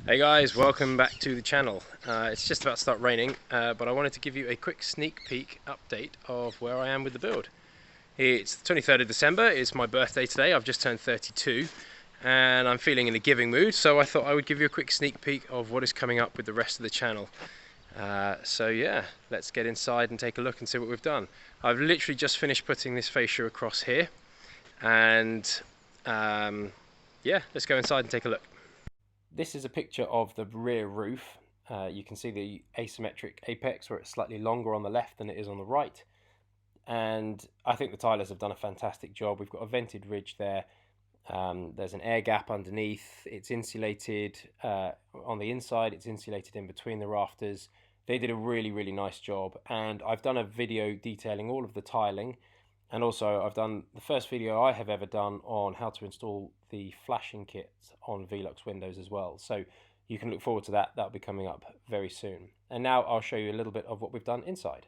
Hey guys, welcome back to the channel. It's just about to start raining, but I wanted to give you a quick sneak peek update of where I am with the build. It's the 23rd of December, it's my birthday today, I've just turned 32 and I'm feeling in a giving mood, so I thought I would give you a quick sneak peek of what is coming up with the rest of the channel. So yeah, let's get inside and take a look and see what we've done. I've literally just finished putting this fascia across here and yeah, let's go inside and take a look. This is a picture of the rear roof. You can see the asymmetric apex where it's slightly longer on the left than it is on the right. And I think the tilers have done a fantastic job. We've got a vented ridge there. There's an air gap underneath. It's insulated on the inside. It's insulated in between the rafters. They did a really nice job. And I've done a video detailing all of the tiling. And also I've done the first video I have ever done on how to install the flashing kit on Velux windows as well. So you can look forward to that. That'll be coming up very soon. And now I'll show you a little bit of what we've done inside.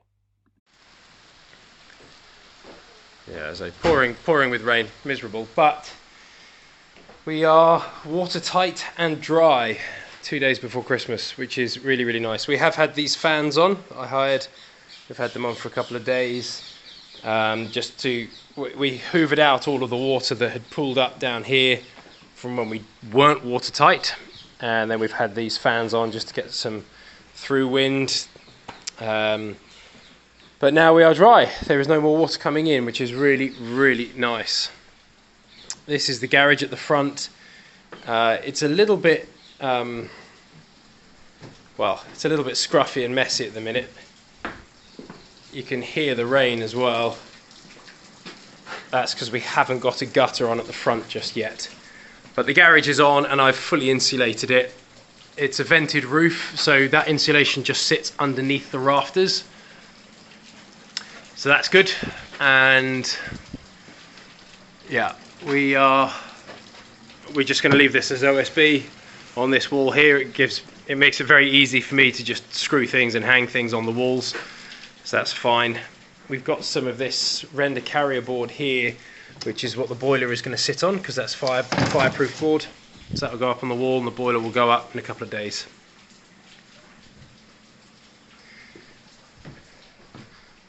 Yeah, so pouring with rain, miserable, but we are watertight and dry 2 days before Christmas, which is really nice. We have had these fans on. We've had them on for a couple of days. We hoovered out all of the water that had pooled up down here from when we weren't watertight, and then we've had these fans on just to get some through wind, but now we are dry. There is no more water coming in, which is really nice. This is the garage at the front. It's a little bit well, it's a little bit scruffy and messy at the minute. You can hear the rain as well. That's because we haven't got a gutter on at the front just yet. But the garage is on and I've fully insulated it. It's a vented roof, so that insulation just sits underneath the rafters. So that's good. And yeah, we're just going to leave this as OSB on this wall here. It makes it very easy for me to just screw things and hang things on the walls. So that's fine. We've got some of this render carrier board here, which is what the boiler is going to sit on, because that's fireproof board. So that will go up on the wall and the boiler will go up in a couple of days.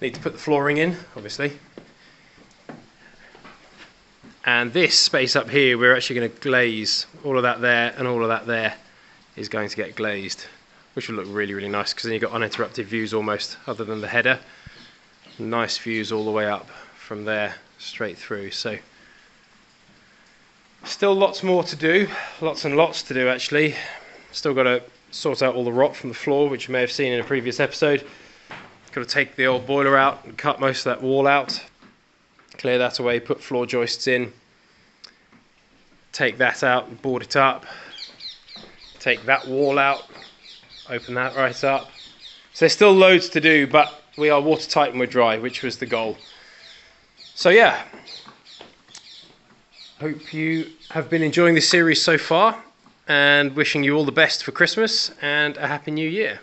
Need to put the flooring in, obviously. And this space up here, we're actually going to glaze. All of that there and all of that there is going to get glazed, which will look really nice, because then you've got uninterrupted views almost, other than the header. Nice views all the way up from there straight through. So still lots more to do, lots and lots to do actually. Still got to sort out all the rot from the floor, which you may have seen in a previous episode. Got to take the old boiler out and cut most of that wall out, clear that away, put floor joists in, take that out and board it up, take that wall out, open that right up. So there's still loads to do, but we are watertight and we're dry, which was the goal. So yeah, hope you have been enjoying this series so far, and wishing you all the best for Christmas and a Happy New Year.